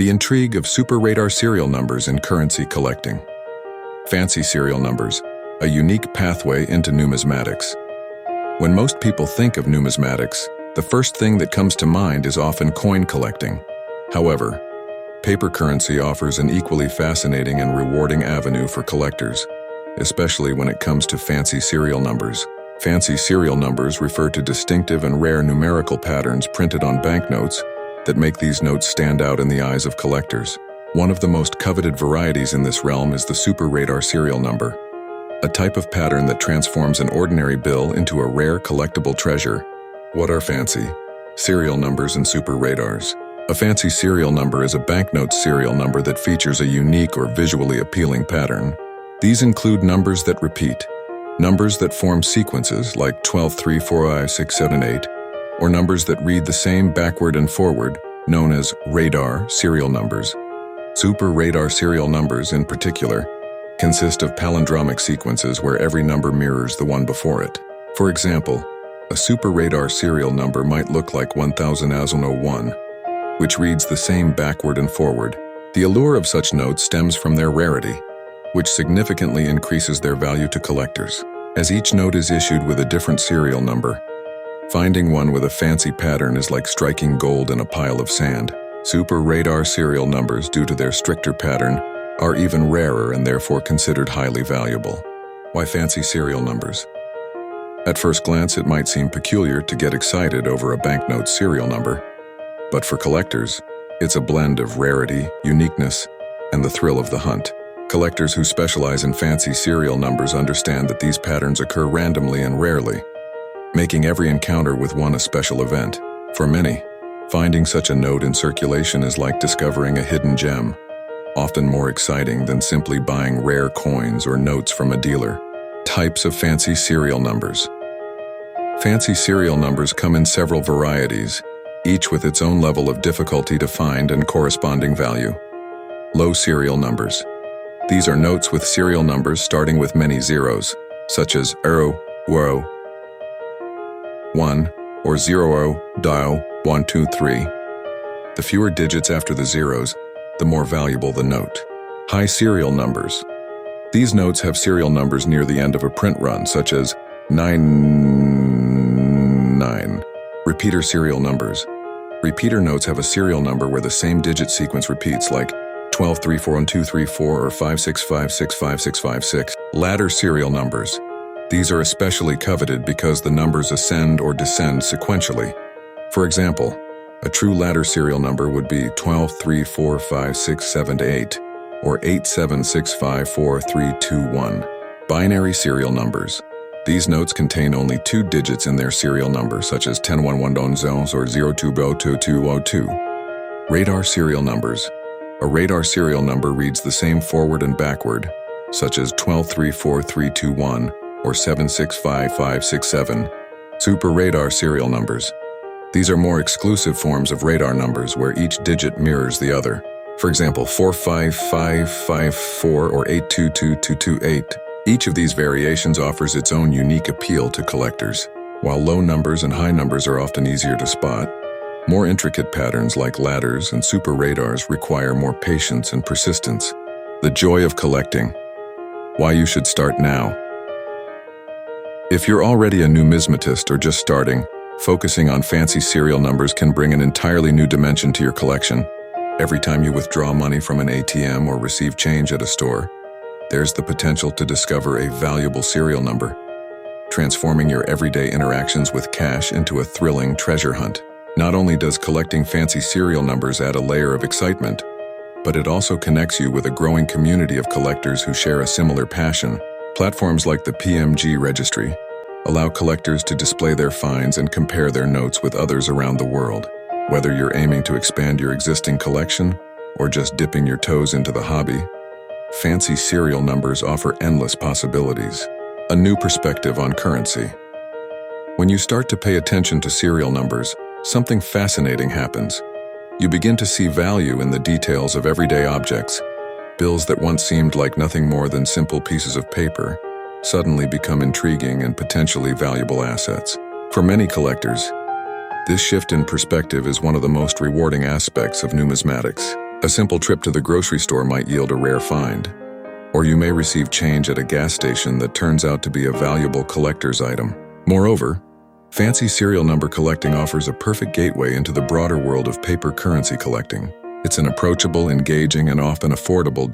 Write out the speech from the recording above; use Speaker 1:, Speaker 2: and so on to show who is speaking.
Speaker 1: The intrigue of super radar serial numbers in currency collecting. Fancy serial numbers, a unique pathway into numismatics. When most people think of numismatics, the first thing that comes to mind is often coin collecting. However, paper currency offers an equally fascinating and rewarding avenue for collectors, especially when it comes to fancy serial numbers. Fancy serial numbers refer to distinctive and rare numerical patterns printed on banknotes that make these notes stand out in the eyes of collectors. One of the most coveted varieties in this realm is the super radar serial number, a type of pattern that transforms an ordinary bill into a rare collectible treasure. What are fancy serial numbers and super radars? A fancy serial number is a banknote serial number that features a unique or visually appealing pattern. These include numbers that repeat, numbers that form sequences like 12, 3, 4, 5, 6, 7, 8, or numbers that read the same backward and forward, known as radar serial numbers. Super radar serial numbers, in particular, consist of palindromic sequences where every number mirrors the one before it. For example, a super radar serial number might look like 1001, which reads the same backward and forward. The allure of such notes stems from their rarity, which significantly increases their value to collectors. As each note is issued with a different serial number, finding one with a fancy pattern is like striking gold in a pile of sand. Super radar serial numbers, due to their stricter pattern, are even rarer and therefore considered highly valuable. Why fancy serial numbers? At first glance, it might seem peculiar to get excited over a banknote serial number, but for collectors, it's a blend of rarity, uniqueness, and the thrill of the hunt. Collectors who specialize in fancy serial numbers understand that these patterns occur randomly and rarely, making every encounter with one a special event. For many, finding such a note in circulation is like discovering a hidden gem, often more exciting than simply buying rare coins or notes from a dealer. Types of fancy serial numbers. Fancy serial numbers come in several varieties, each with its own level of difficulty to find and corresponding value. Low serial numbers. These are notes with serial numbers starting with many zeros, such as 0, 1, or 0, 1, 2, 3. The fewer digits after the zeros, the more valuable the note. High serial numbers. These notes have serial numbers near the end of a print run, such as 9. Repeater serial numbers. Repeater notes have a serial number where the same digit sequence repeats, like 12, 3, 4, 1, 2, 3, 4, or 5, 6, 5, 6, 5, 6, 5, 6. Ladder serial numbers. These are especially coveted because the numbers ascend or descend sequentially. For example, a true ladder serial number would be 12, 3, 4, 5, 6, 7, 8, or 8, 7, 6, 5, 4, 3, 2, 1. Binary serial numbers. These notes contain only 2 digits in their serial number, such as 1011 or 022202. Radar serial numbers. A radar serial number reads the same forward and backward, such as 123431 or 765567. Super radar serial numbers. These are more exclusive forms of radar numbers where each digit mirrors the other. For example, 45554 or 822228. Each of these variations offers its own unique appeal to collectors. While low numbers and high numbers are often easier to spot, more intricate patterns like ladders and super radars require more patience and persistence. The joy of collecting. Why you should start now. If you're already a numismatist or just starting, focusing on fancy serial numbers can bring an entirely new dimension to your collection. Every time you withdraw money from an ATM or receive change at a store, there's the potential to discover a valuable serial number, transforming your everyday interactions with cash into a thrilling treasure hunt. Not only does collecting fancy serial numbers add a layer of excitement, but it also connects you with a growing community of collectors who share a similar passion. Platforms like the PMG Registry allow collectors to display their finds and compare their notes with others around the world. Whether you're aiming to expand your existing collection or just dipping your toes into the hobby, fancy serial numbers offer endless possibilities. A new perspective on currency. When you start to pay attention to serial numbers, something fascinating happens. You begin to see value in the details of everyday objects. Bills that once seemed like nothing more than simple pieces of paper suddenly become intriguing and potentially valuable assets. For many collectors, this shift in perspective is one of the most rewarding aspects of numismatics. A simple trip to the grocery store might yield a rare find, or you may receive change at a gas station that turns out to be a valuable collector's item. Moreover, fancy serial number collecting offers a perfect gateway into the broader world of paper currency collecting. It's an approachable, engaging, and often affordable